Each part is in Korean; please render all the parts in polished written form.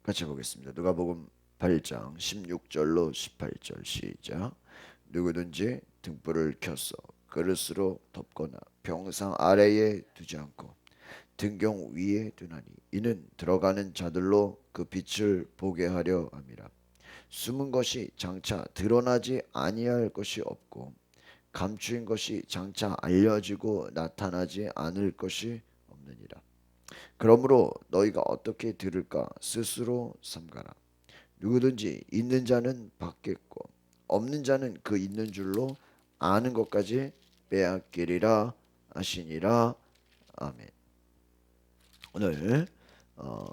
같이 보겠습니다. 누가복음 8장 16절로 18절 시작. 누구든지 등불을 켜서 그릇으로 덮거나 병상 아래에 두지 않고 등경 위에 두나니 이는 들어가는 자들로 그 빛을 보게 하려 함이라. 숨은 것이 장차 드러나지 아니할 것이 없고 감추인 것이 장차 알려지고 나타나지 않을 것이 없느니라. 그러므로 너희가 어떻게 들을까 스스로 삼가라. 누구든지 있는 자는 받겠고 없는 자는 그 있는 줄로 아는 것까지 빼앗기리라 하시니라. 아멘. 오늘 어,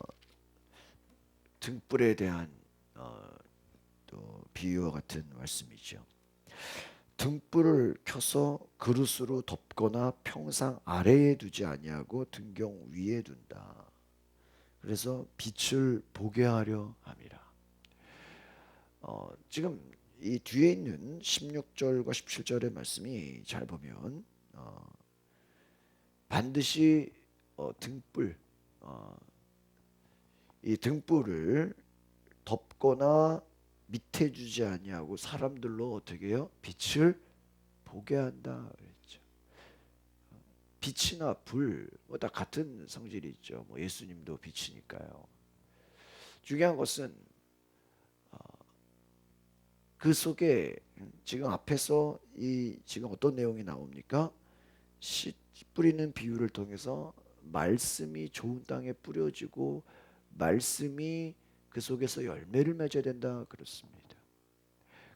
등불에 대한 또 비유와 같은 말씀이죠. 등불을 켜서 그릇으로 덮거나 평상 아래에 두지 아니하고 등경 위에 둔다. 그래서 빛을 보게 하려 함이라. 지금 이 뒤에 있는 16절과 17절의 말씀이 잘 보면 반드시 등불, 이 등불을 덮거나 밑에 주지 아니하고 사람들로 어떻게 해요? 빛을 보게 한다 그랬죠. 빛이나 불, 뭐 다 같은 성질이 있죠. 뭐 예수님도 빛이니까요. 중요한 것은 그 속에 지금 앞에서 이 지금 어떤 내용이 나옵니까? 씨 뿌리는 비유를 통해서 말씀이 좋은 땅에 뿌려지고 말씀이 그 속에서 열매를 맺어야 된다 그렇습니다.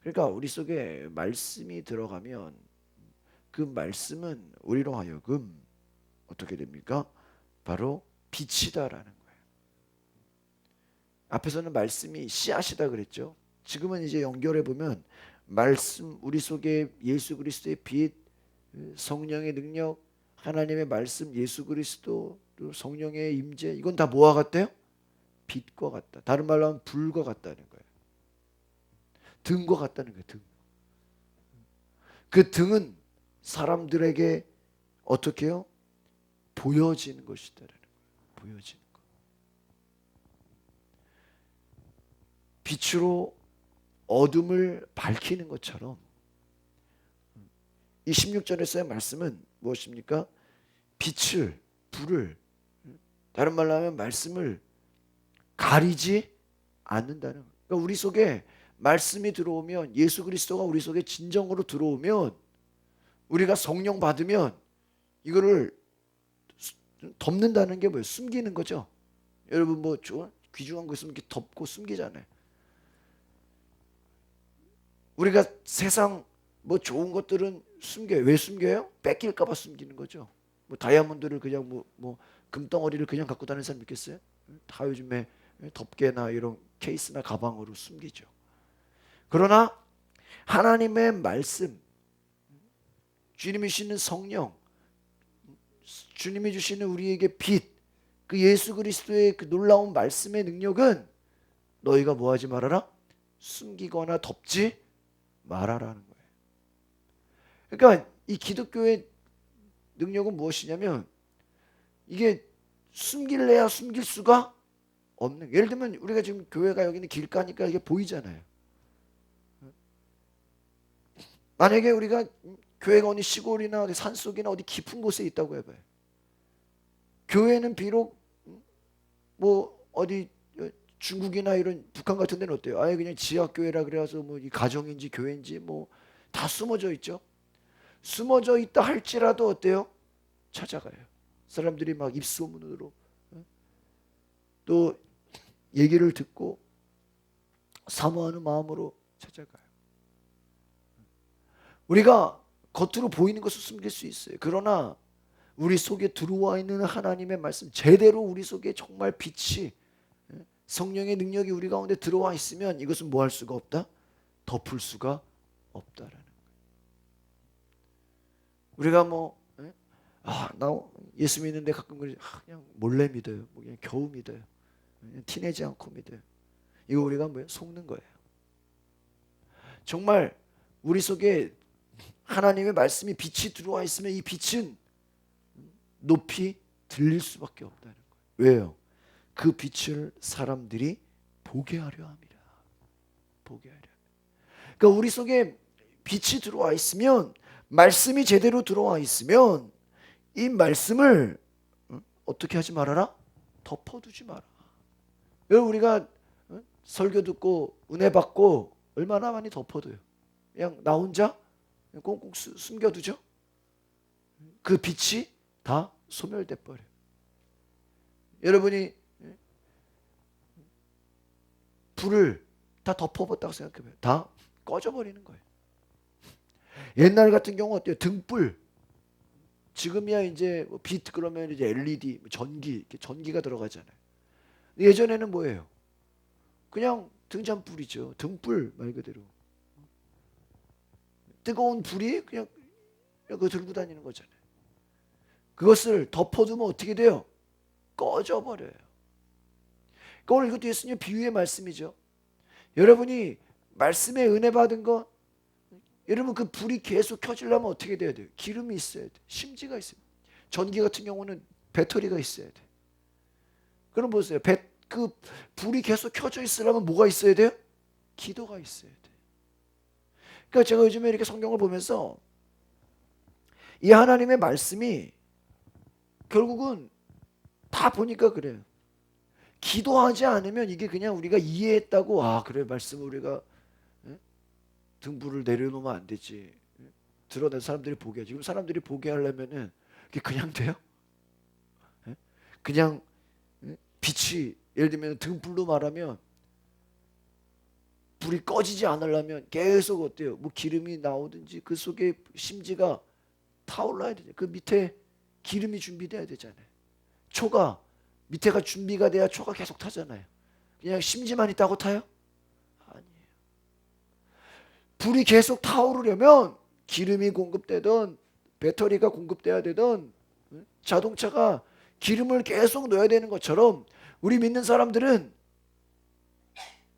그러니까 우리 속에 말씀이 들어가면 그 말씀은 우리로 하여금 어떻게 됩니까? 바로 빛이다라는 거예요. 앞에서는 말씀이 씨앗이다 그랬죠. 지금은 이제 연결해 보면 말씀 우리 속에 예수 그리스도의 빛, 성령의 능력, 하나님의 말씀, 예수 그리스도, 또 성령의 임재 이건 다 뭐와 같대요? 빛과 같다. 다른 말로 하면 불과 같다는 거예요. 등과 같다는 거예요. 등. 그 등은 사람들에게 어떻게 해요? 보여지는 것이다라는 거예요. 보여지는 것. 빛으로 어둠을 밝히는 것처럼 이 16절에서의 말씀은 무엇입니까? 빛을, 불을, 다른 말로 하면 말씀을 가리지 않는다는 거예요. 그러니까 우리 속에 말씀이 들어오면 예수 그리스도가 우리 속에 진정으로 들어오면 우리가 성령 받으면 이거를 덮는다는 게 뭐예요? 숨기는 거죠. 여러분 뭐 귀중한 거 있으면 이렇게 덮고 숨기잖아요. 우리가 세상 뭐 좋은 것들은 숨겨요. 왜 숨겨요? 뺏길까 봐 숨기는 거죠. 뭐 다이아몬드를 그냥 뭐 금덩어리를 그냥 갖고 다니는 사람 있겠어요? 다 요즘에 덮개나 이런 케이스나 가방으로 숨기죠. 그러나 하나님의 말씀, 주님이 주시는 성령, 주님이 주시는 우리에게 빛, 그 예수 그리스도의 그 놀라운 말씀의 능력은 너희가 뭐하지 말아라? 숨기거나 덮지 말아라는 거예요. 그러니까 이 기독교의 능력은 무엇이냐면 이게 숨길래야 숨길 수가 없는. 예를 들면 우리가 지금 교회가 여기는 길가니까 이게 보이잖아요. 만약에 우리가 교회가 어디 시골이나 어디 산속이나 어디 깊은 곳에 있다고 해봐요. 교회는 비록 뭐 어디 중국이나 이런 북한 같은 데는 어때요? 아예 그냥 지하교회라 그래서 뭐 이 가정인지 교회인지 뭐 다 숨어져 있죠. 숨어져 있다 할지라도 어때요? 찾아가요. 사람들이 막 입소문으로 또 얘기를 듣고 사모하는 마음으로 찾아가요. 우리가 겉으로 보이는 것을 숨길 수 있어요. 그러나 우리 속에 들어와 있는 하나님의 말씀 제대로 우리 속에 정말 빛이 성령의 능력이 우리 가운데 들어와 있으면 이것은 뭐 할 수가 없다? 덮을 수가 없다라는 거예요. 우리가 나 예수 믿는데 가끔 그냥 몰래 믿어요. 뭐 그냥 겨우 믿어요. 그냥 티내지 않고 믿어요. 이거 우리가 뭐예요? 속는 거예요. 정말 우리 속에 하나님의 말씀이 빛이 들어와 있으면 이 빛은 높이 들릴 수밖에 없다는 거예요. 왜요? 그 빛을 사람들이 보게 하려 함이라. 보게 하려. 그러니까 우리 속에 빛이 들어와 있으면, 말씀이 제대로 들어와 있으면 이 말씀을 어떻게 하지 말아라? 덮어두지 마라. 여러분, 우리가 설교 듣고 은혜 받고 얼마나 많이 덮어둬요. 그냥 나 혼자 꽁꽁 숨겨두죠. 그 빛이 다 소멸돼 버려요. 여러분이 불을 다 덮어봤다고 생각해봐요. 다 꺼져버리는 거예요. 옛날 같은 경우 어때요? 등불. 지금이야 이제 빛 그러면 이제 LED, 전기가 들어가잖아요. 예전에는 뭐예요? 그냥 등잔불이죠. 등불 말 그대로. 뜨거운 불이 그냥 그거 들고 다니는 거잖아요. 그것을 덮어두면 어떻게 돼요? 꺼져버려요. 그러니까 오늘 이것도 예수님의 비유의 말씀이죠. 여러분이 말씀에 은혜 받은 거, 여러분 그 불이 계속 켜지려면 어떻게 돼야 돼요? 기름이 있어야 돼. 심지가 있어요. 전기 같은 경우는 배터리가 있어야 돼. 그럼 보세요. 그 불이 계속 켜져 있으려면 뭐가 있어야 돼요? 기도가 있어야 돼. 그러니까 제가 요즘에 이렇게 성경을 보면서 이 하나님의 말씀이 결국은 다 보니까 그래요. 기도하지 않으면 이게 그냥 우리가 이해했다고, 아 그래 말씀을 우리가 등불을 내려놓으면 안 되지, 드러내 사람들이 보게 하지. 지금 사람들이 보게 하려면은 그게 그냥 돼요? 그냥 빛이, 예를 들면 등불로 말하면 불이 꺼지지 않으려면 계속 어때요? 뭐 기름이 나오든지 그 속에 심지가 타올라야 되죠. 그 밑에 기름이 준비돼야 되잖아요. 초가 밑에가 준비가 돼야 초가 계속 타잖아요. 그냥 심지만 있다고 타요? 아니에요. 불이 계속 타오르려면 기름이 공급되든 배터리가 공급돼야 되든 자동차가 기름을 계속 넣어야 되는 것처럼 우리 믿는 사람들은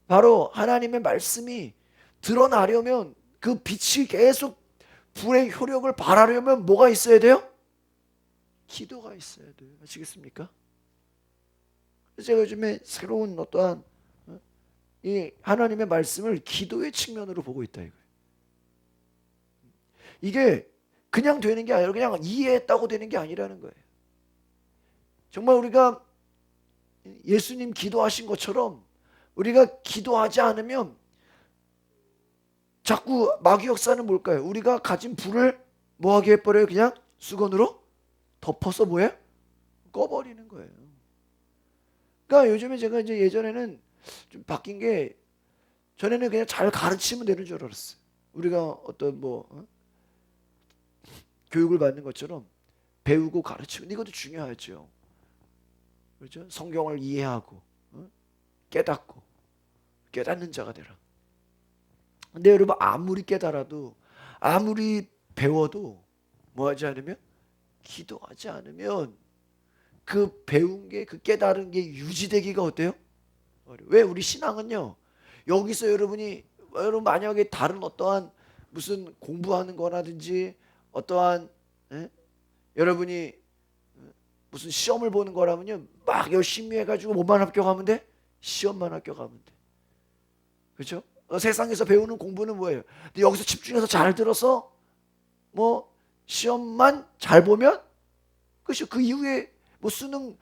바로 하나님의 말씀이 드러나려면, 그 빛이 계속 불의 효력을 발하려면 뭐가 있어야 돼요? 기도가 있어야 돼요. 아시겠습니까? 제가 요즘에 새로운 어떠한 이 하나님의 말씀을 기도의 측면으로 보고 있다 이거예요. 이게 그냥 되는 게 아니라 그냥 이해했다고 되는 게 아니라는 거예요. 정말 우리가 예수님 기도하신 것처럼 우리가 기도하지 않으면 자꾸 마귀 역사는 뭘까요? 우리가 가진 불을 뭐하게 해버려요? 그냥 수건으로 덮어서 뭐예요? 꺼버리는 거예요. 그러니까 요즘에 제가 이제 예전에는 좀 바뀐 게, 전에는 그냥 잘 가르치면 되는 줄 알았어요. 우리가 어떤 교육을 받는 것처럼 배우고 가르치고, 이것도 중요하죠. 그렇죠? 성경을 이해하고 깨닫고 깨닫는 자가 되라. 근데 여러분, 아무리 깨달아도 아무리 배워도 뭐하지 않으면, 기도하지 않으면 그 배운 게, 그 깨달은 게 유지되기가 어때요? 왜? 우리 신앙은요, 여기서 여러분 만약에 다른 어떠한 무슨 공부하는 거라든지 어떠한 여러분이 무슨 시험을 보는 거라면요, 막 열심히 해가지고 뭐만 합격하면 돼? 시험만 합격하면 돼. 그렇죠? 세상에서 배우는 공부는 뭐예요? 근데 여기서 집중해서 잘 들어서 뭐 시험만 잘 보면 그렇죠. 그 이후에 뭐 수능을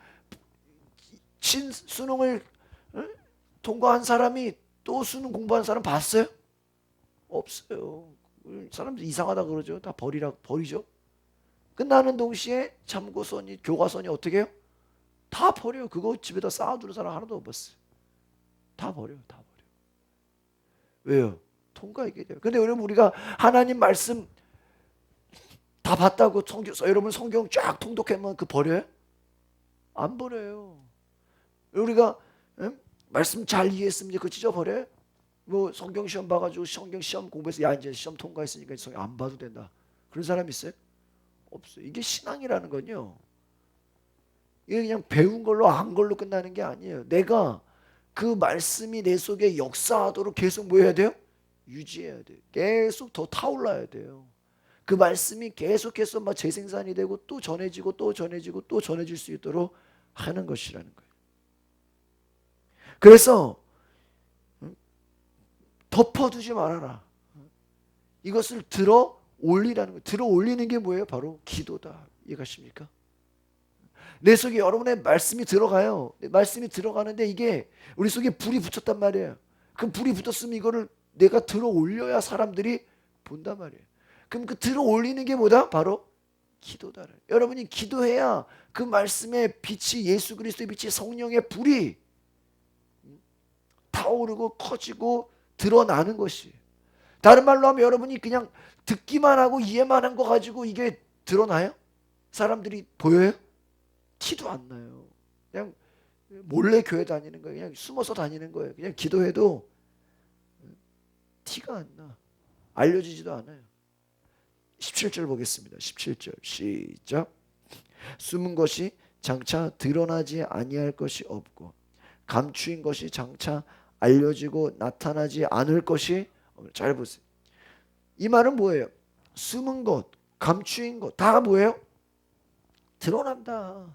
통과한 사람이 또 수능 공부한 사람 봤어요? 없어요. 사람들 이상하다 그러죠. 다 버리죠. 끝나는 동시에 참고서니 교과서니 어떻게 해요? 다 버려요. 그거 집에다 쌓아두는 사람 하나도 못 봤어요. 다 버려요. 왜요? 통과하게 돼요. 근데 여러분, 우리가 하나님 말씀 다 봤다고 여러분 성경 쫙 통독하면 그 버려요? 안 버려요. 우리가 말씀 잘 이해했으면 그거 찢어버려요? 뭐 성경 시험 봐가지고 성경 시험 공부해서 야 이제 시험 통과했으니까 성경 안 봐도 된다, 그런 사람 있어요? 없어요. 이게 신앙이라는 건요, 이게 그냥 배운 걸로 안 걸로 끝나는 게 아니에요. 내가 그 말씀이 내 속에 역사하도록 계속 뭐 해야 돼요? 유지해야 돼요. 계속 더 타올라야 돼요. 그 말씀이 계속해서 막 재생산이 되고 또 전해지고 또 전해지고 또 전해질 수 있도록 하는 것이라는 거예요. 그래서 덮어두지 말아라. 이것을 들어 올리라는 거예요. 들어 올리는 게 뭐예요? 바로 기도다. 이해가십니까? 내 속에 여러분의 말씀이 들어가요. 말씀이 들어가는데 이게 우리 속에 불이 붙었단 말이에요. 그럼 불이 붙었으면 이거를 내가 들어 올려야 사람들이 본단 말이에요. 그럼 그 들어 올리는 게 뭐다? 바로 기도다. 여러분이 기도해야 그 말씀의 빛이, 예수 그리스도의 빛이, 성령의 불이 타오르고 커지고 드러나는 것이. 다른 말로 하면 여러분이 그냥 듣기만 하고 이해만 한 거 가지고 이게 드러나요? 사람들이 보여요? 티도 안 나요. 그냥 몰래 교회 다니는 거예요. 그냥 숨어서 다니는 거예요. 그냥 기도해도 티가 안 나. 알려지지도 않아요. 17절 보겠습니다. 17절 시작. 숨은 것이 장차 드러나지 아니할 것이 없고 감추인 것이 장차 알려지고 나타나지 않을 것이. 잘 보세요. 이 말은 뭐예요? 숨은 것, 감추인 것 다 뭐예요? 드러난다.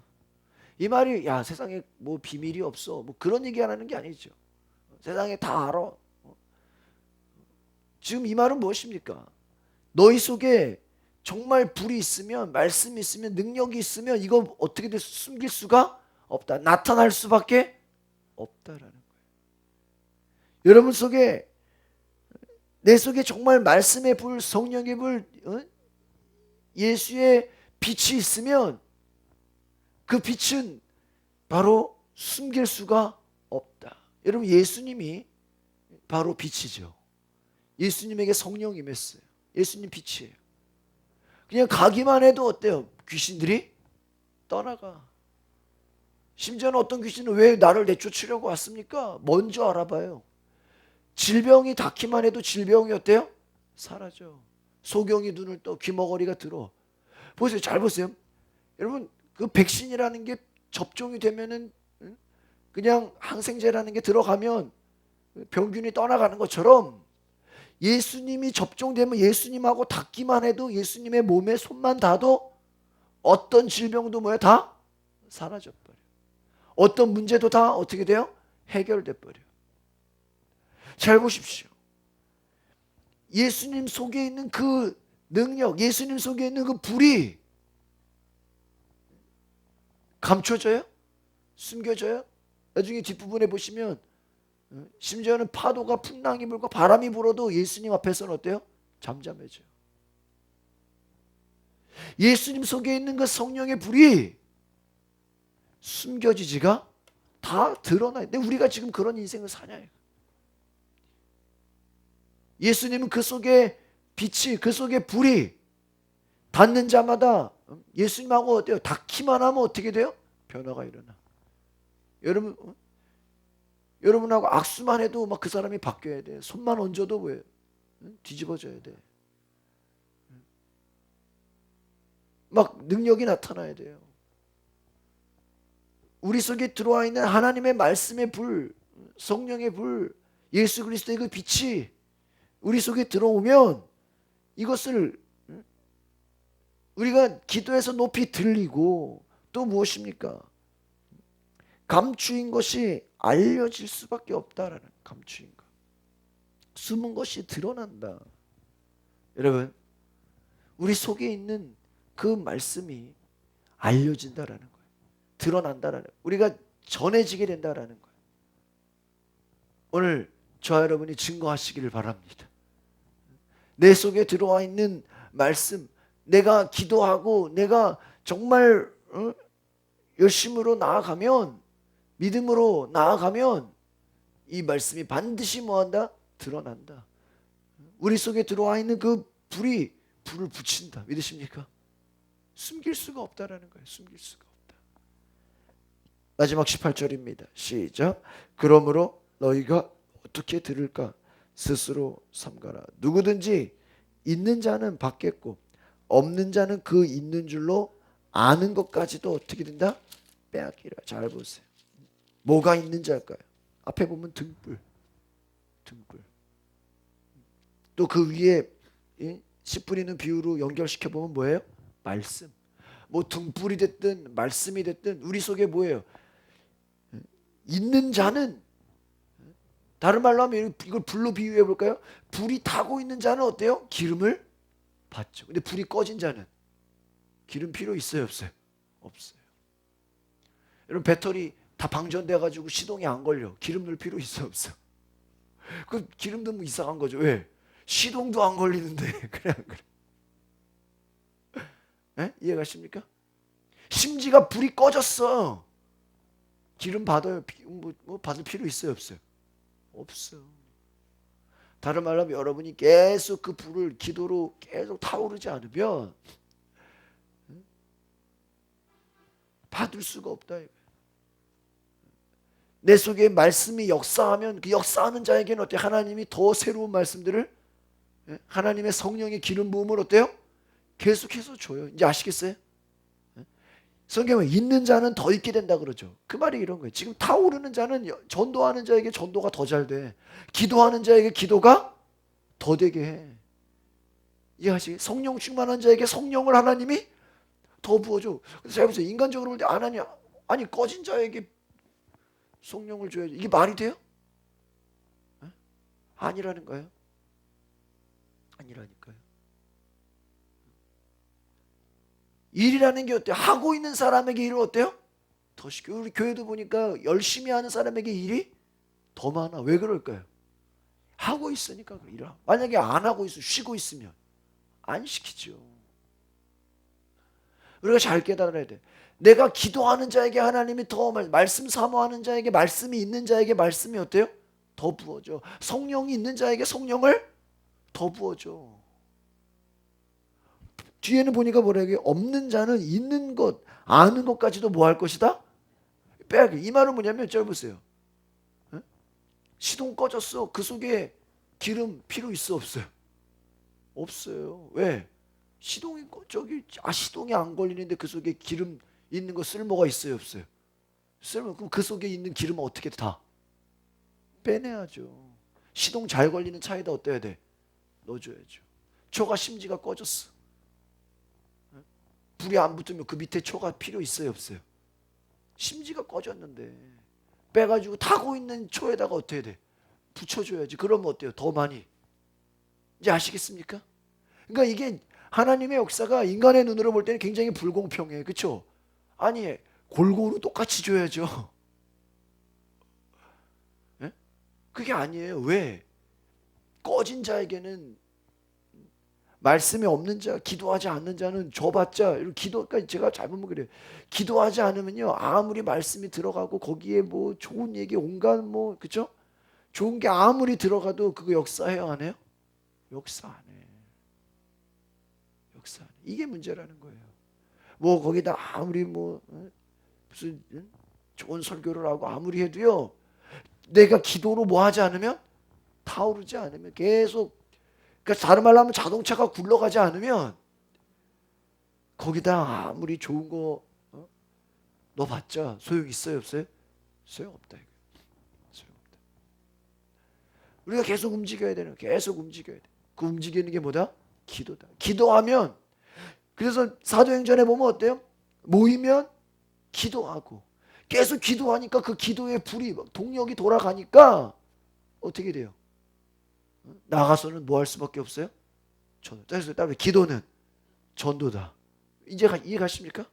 이 말이 야 세상에 뭐 비밀이 없어 뭐 그런 얘기 하는 게 아니죠. 세상에 다 알아. 지금 이 말은 무엇입니까? 너희 속에 정말 불이 있으면, 말씀이 있으면, 능력이 있으면 이거 어떻게 숨길 수가 없다. 나타날 수밖에 없다라는 거예요. 여러분 속에, 내 속에 정말 말씀의 불, 성령의 불, 예수의 빛이 있으면 그 빛은 바로 숨길 수가 없다. 여러분 예수님이 바로 빛이죠. 예수님에게 성령이 임했어요. 예수님 빛이에요. 그냥 가기만 해도 어때요? 귀신들이 떠나가. 심지어는 어떤 귀신은 왜 나를 내쫓으려고 왔습니까? 먼저 알아봐요. 질병이 닿기만 해도 질병이 어때요? 사라져. 소경이 눈을 떠, 귀머거리가 들어. 보세요. 잘 보세요. 여러분 그 백신이라는 게 접종이 되면은 그냥 항생제라는 게 들어가면 병균이 떠나가는 것처럼 예수님이 접종되면 예수님하고 닿기만 해도 예수님의 몸에 손만 닿아도 어떤 질병도 뭐야? 다 사라져 버려. 어떤 문제도 다 어떻게 돼요? 해결돼 버려. 잘 보십시오. 예수님 속에 있는 그 능력, 예수님 속에 있는 그 불이 감춰져요? 숨겨져요? 나중에 뒷부분에 보시면 심지어는 파도가 풍랑이 불고 바람이 불어도 예수님 앞에서는 어때요? 잠잠해져요. 예수님 속에 있는 그 성령의 불이 숨겨지지가 다 드러나요. 근데 우리가 지금 그런 인생을 사냐. 예수님은 그 속에 빛이, 그 속에 불이 닿는 자마다 예수님하고 어때요? 닿기만 하면 어떻게 돼요? 변화가 일어나. 여러분하고 악수만 해도 막 그 사람이 바뀌어야 돼. 손만 얹어도 왜? 뒤집어져야 돼. 막 능력이 나타나야 돼요. 우리 속에 들어와 있는 하나님의 말씀의 불, 성령의 불, 예수 그리스도의 그 빛이 우리 속에 들어오면 이것을 우리가 기도해서 높이 들리고 또 무엇입니까? 감추인 것이 알려질 수밖에 없다라는 감추인 것. 숨은 것이 드러난다. 여러분, 우리 속에 있는 그 말씀이 알려진다라는 거예요. 드러난다라는 거예요. 우리가 전해지게 된다라는 거예요. 오늘 저와 여러분이 증거하시기를 바랍니다. 내 속에 들어와 있는 말씀, 내가 기도하고 내가 정말 열심으로 나아가면, 믿음으로 나아가면 이 말씀이 반드시 뭐한다? 드러난다. 우리 속에 들어와 있는 그 불이 불을 붙인다. 믿으십니까? 숨길 수가 없다라는 거예요. 숨길 수가 없다. 마지막 18절입니다. 시작. 그러므로 너희가 어떻게 들을까? 스스로 삼가라. 누구든지 있는 자는 받겠고 없는 자는 그 있는 줄로 아는 것까지도 어떻게 된다? 빼앗기라. 잘 보세요. 뭐가 있는 자일까요? 앞에 보면 등불. 또 그 위에 씨 뿌리는 비유로 연결시켜 보면 뭐예요? 말씀. 뭐 등불이 됐든 말씀이 됐든 우리 속에 뭐예요? 있는 자는 다른 말로 하면 이걸 불로 비유해 볼까요? 불이 타고 있는 자는 어때요? 기름을 받죠. 근데 불이 꺼진 자는 기름 필요 있어요, 없어요? 없어요. 여러분 배터리 다 방전돼 가지고 시동이 안 걸려. 기름 넣을 필요 있어요, 없어요? 그 기름 넣으면 이상한 거죠. 왜? 시동도 안 걸리는데 그래 안 그래? 네? 이해가십니까? 심지가 불이 꺼졌어. 기름 받아요. 뭐 받을 필요 있어요, 없어요? 없어요. 다른 말로 하면 여러분이 계속 그 불을 기도로 계속 타오르지 않으면 받을 수가 없다. 내 속에 말씀이 역사하면 그 역사하는 자에게는 어때요? 하나님이 더 새로운 말씀들을 하나님의 성령의 기름 부음을 어때요? 계속해서 줘요. 이제 아시겠어요? 성경에 있는 자는 더 있게 된다 그러죠. 그 말이 이런 거예요. 지금 타오르는 자는 전도하는 자에게 전도가 더 잘 돼. 기도하는 자에게 기도가 더 되게 해. 이해하시? 성령 충만한 자에게 성령을 하나님이 더 부어줘. 그래서 잘 보세요. 인간적으로 볼 때 아니 꺼진 자에게 성령을 줘야지. 이게 말이 돼요? 아니라는 거예요. 아니라니까요. 일이라는 게 어때요? 하고 있는 사람에게 일은 어때요? 더 쉽게. 우리 교회도 보니까 열심히 하는 사람에게 일이 더 많아. 왜 그럴까요? 하고 있으니까 일을. 만약에 안 하고 있어, 쉬고 있으면 안 시키죠. 우리가 잘 깨달아야 돼. 내가 기도하는 자에게 하나님이 더 말씀 사모하는 자에게 말씀이 있는 자에게 말씀이 어때요? 더 부어줘. 성령이 있는 자에게 성령을 더 부어줘. 뒤에는 보니까 뭐라고요? 없는 자는 있는 것, 아는 것까지도 뭐 할 것이다? 빼앗기. 이 말은 뭐냐면 저 보세요. 시동 꺼졌어. 그 속에 기름 필요 있어 없어요? 없어요. 왜? 시동이 안 걸리는데 그 속에 기름 있는 거 쓸모가 있어요 없어요? 그럼 그 속에 있는 기름은 어떻게 다 빼내야죠. 시동 잘 걸리는 차에다 어때야 돼? 넣어줘야죠. 초가 심지가 꺼졌어. 불이 안 붙으면 그 밑에 초가 필요 있어요 없어요? 심지가 꺼졌는데 빼가지고 타고 있는 초에다가 어떻게 돼? 붙여줘야지. 그러면 어때요? 더 많이. 이제 아시겠습니까? 그러니까 이게 하나님의 역사가 인간의 눈으로 볼 때는 굉장히 불공평해. 그렇죠? 아니 골고루 똑같이 줘야죠. 예? 그게 아니에요. 왜? 꺼진 자에게는 말씀이 없는 자, 기도하지 않는 자는 줘봤자 그러니까 제가 잘못 보면 그래요. 기도하지 않으면요 아무리 말씀이 들어가고 거기에 뭐 좋은 얘기 온갖 뭐 그죠? 좋은 게 아무리 들어가도 그거 역사해요 안 해요? 역사 안 해. 역사 안 해. 이게 문제라는 거예요. 뭐 거기다 아무리 뭐 무슨 좋은 설교를 하고 아무리 해도요 내가 기도로 뭐 하지 않으면 타오르지 않으면 계속 그러니까 다른 말로 하면 자동차가 굴러가지 않으면 거기다 아무리 좋은 거 넣어봤자 소용 있어요 없어요? 소용없다 이거. 소용없다. 우리가 계속 움직여야 되는 계속 움직여야 돼. 그 움직이는 게 뭐다? 기도다. 기도하면 그래서 사도행전에 보면 어때요? 모이면 기도하고 계속 기도하니까 그 기도의 불이 동력이 돌아가니까 어떻게 돼요? 나가서는 뭐 할 수밖에 없어요? 전도. 그래서 따로 기도는 전도다. 이제 이해 가십니까?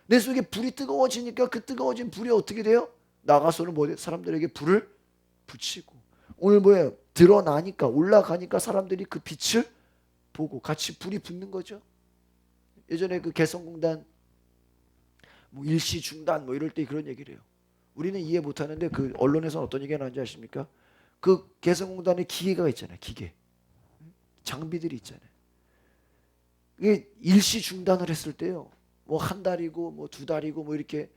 내 속에 불이 뜨거워지니까 그 뜨거워진 불이 어떻게 돼요? 나가서는 뭐 사람들에게 불을 붙이고 오늘 뭐예요? 드러나니까 올라가니까 사람들이 그 빛을 보고 같이 불이 붙는 거죠. 예전에 그 개성공단 뭐 일시 중단 뭐 이럴 때 그런 얘기를 해요. 우리는 이해 못하는데 그 언론에서 어떤 얘기가 나는지 아십니까? 그 개성공단에 기계가 있잖아요. 기계. 장비들이 있잖아요. 이게 일시 중단을 했을 때요. 뭐 한 달이고 뭐 두 달이고 뭐 이렇게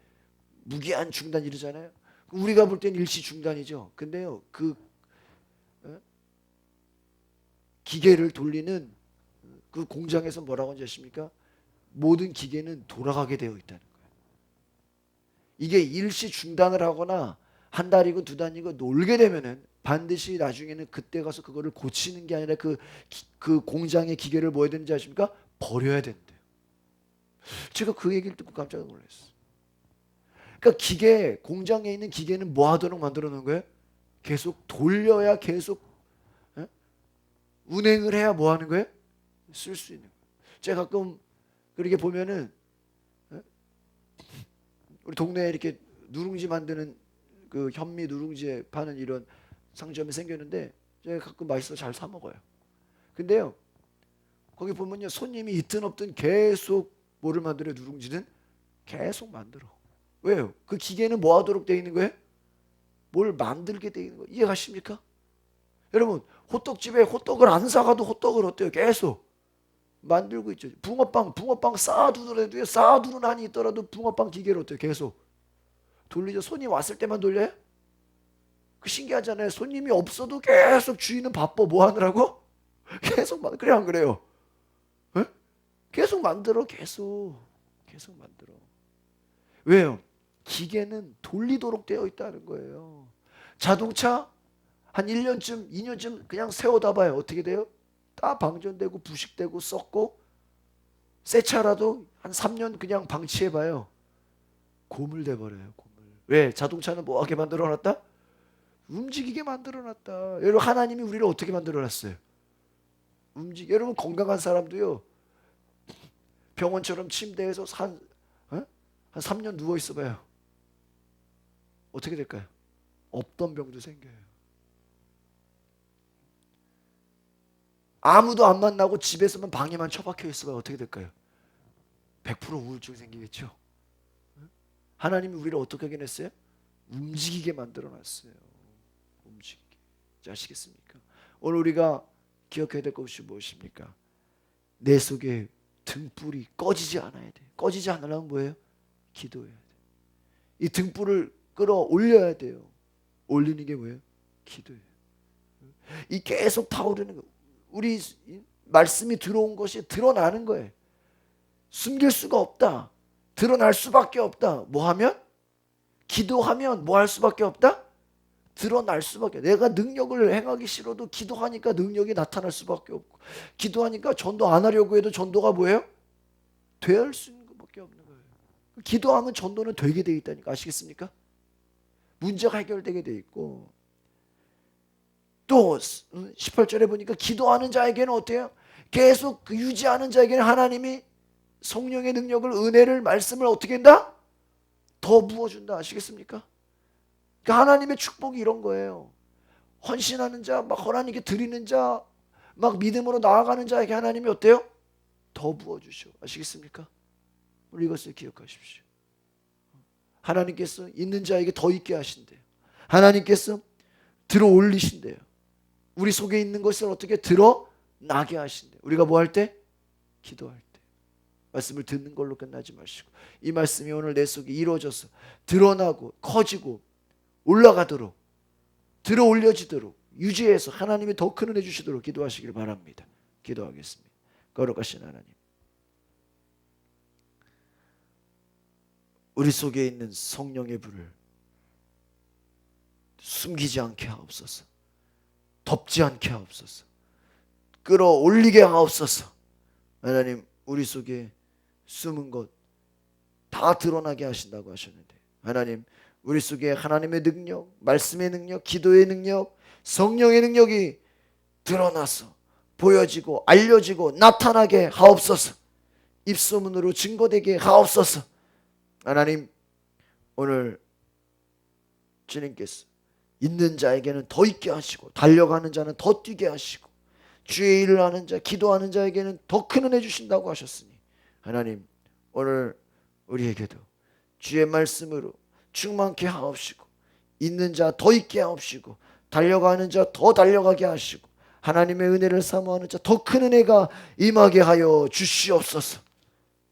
무기한 중단 이러잖아요. 우리가 볼 때는 일시 중단이죠. 근데요. 그 기계를 돌리는 그 공장에서 뭐라고 하는지 아십니까? 모든 기계는 돌아가게 되어 있다는 거예요. 이게 일시 중단을 하거나 한 달이고 두 달이고 놀게 되면은 반드시 나중에는 그때 가서 그거를 고치는 게 아니라 그 공장의 기계를 뭐 해야 되는지 아십니까? 버려야 된대요. 제가 그 얘기를 듣고 깜짝 놀랐어요. 그러니까 공장에 있는 기계는 뭐 하도록 만들어 놓은 거예요? 계속 돌려야 계속 운행을 해야 뭐 하는 거예요? 쓸 수 있는 거예요. 제가 가끔 그렇게 보면은 우리 동네에 이렇게 누룽지 만드는 그 현미 누룽지에 파는 이런 상점이 생겼는데 제가 가끔 맛있어 잘 사 먹어요. 근데요 거기 보면요 손님이 있든 없든 계속 뭐를 만들어요? 누룽지는 계속 만들어. 왜요? 그 기계는 뭐 하도록 되어 있는 거예요? 뭘 만들게 되어 있는 거예요. 이해가십니까? 여러분 호떡집에 호떡을 안 사가도 호떡을 어때요? 계속 만들고 있죠. 붕어빵 쌓아두더라도요. 쌓아두는 한이 있더라도 붕어빵 기계를 어때요? 계속 돌리죠. 손님 왔을 때만 돌려요? 그 신기하잖아요. 손님이 없어도 계속 주인은 바빠. 뭐 하느라고? 계속 그래 안 그래요? 에? 계속 만들어. 계속 만들어. 왜요? 기계는 돌리도록 되어 있다는 거예요. 자동차 한 1년쯤 2년쯤 그냥 세워다 봐요. 어떻게 돼요? 다 방전되고 부식되고 썩고 새 차라도 한 3년 그냥 방치해 봐요. 고물돼 버려요. 고물. 왜? 자동차는 뭐하게 만들어 놨다? 움직이게 만들어 놨다. 여러분 하나님이 우리를 어떻게 만들어 놨어요? 여러분 건강한 사람도요. 병원처럼 침대에서 한 3년 누워 있어 봐요. 어떻게 될까요? 없던 병도 생겨요. 아무도 안 만나고 집에서만 방에만 처박혀 있어 봐요. 어떻게 될까요? 100% 우울증 생기겠죠. 하나님이 우리를 어떻게 하긴 했어요? 움직이게 만들어 놨어요. 움직이게. 아시겠습니까? 오늘 우리가 기억해야 될 것이 무엇입니까? 내 속에 등불이 꺼지지 않아야 돼. 꺼지지 않으려면 뭐예요? 기도해야 돼. 이 등불을 끌어올려야 돼요. 올리는 게 뭐예요? 기도예요. 이 계속 타오르는 거. 우리 말씀이 들어온 것이 드러나는 거예요. 숨길 수가 없다. 드러날 수밖에 없다. 뭐 하면? 기도하면 뭐 할 수밖에 없다? 드러날 수밖에. 내가 능력을 행하기 싫어도 기도하니까 능력이 나타날 수밖에 없고, 기도하니까 전도 안 하려고 해도 전도가 뭐예요? 될 수 있는 것밖에 없는 거예요. 기도하면 전도는 되게 돼 있다니까. 아시겠습니까? 문제가 해결되게 돼 있고, 또 18절에 보니까 기도하는 자에게는 어때요? 계속 유지하는 자에게는 하나님이 성령의 능력을, 은혜를, 말씀을 어떻게 한다? 더 부어준다. 아시겠습니까? 그러니까 하나님의 축복이 이런 거예요. 헌신하는 자, 막 하나님께 드리는 자, 막 믿음으로 나아가는 자에게 하나님이 어때요? 더 부어주셔. 아시겠습니까? 우리 이것을 기억하십시오. 하나님께서 있는 자에게 더 있게 하신대요. 하나님께서 들어 올리신대요. 우리 속에 있는 것을 어떻게 드러나게 하신대요. 우리가 뭐 할 때? 기도할 때. 말씀을 듣는 걸로 끝나지 마시고, 이 말씀이 오늘 내 속에 이루어져서 드러나고 커지고 올라가도록, 들어 올려지도록, 유지해서 하나님이 더 큰 은혜 주시도록 기도하시길 바랍니다. 기도하겠습니다. 거룩하신 하나님, 우리 속에 있는 성령의 불을 숨기지 않게 하옵소서. 덮지 않게 하옵소서. 끌어올리게 하옵소서. 하나님, 우리 속에 숨은 것 다 드러나게 하신다고 하셨는데, 하나님, 우리 속에 하나님의 능력, 말씀의 능력, 기도의 능력, 성령의 능력이 드러나서 보여지고 알려지고 나타나게 하옵소서. 입소문으로 증거되게 하옵소서. 하나님, 오늘 주님께서 있는 자에게는 더 있게 하시고, 달려가는 자는 더 뛰게 하시고, 주의 일을 하는 자, 기도하는 자에게는 더 큰 은혜 주신다고 하셨으니, 하나님, 오늘 우리에게도 주의 말씀으로 충만케 하옵시고, 있는 자 더 있게 하옵시고, 달려가는 자 더 달려가게 하시고, 하나님의 은혜를 사모하는 자 더 큰 은혜가 임하게 하여 주시옵소서.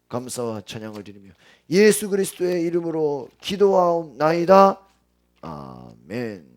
감사와 찬양을 드리며 예수 그리스도의 이름으로 기도하옵나이다. 아멘.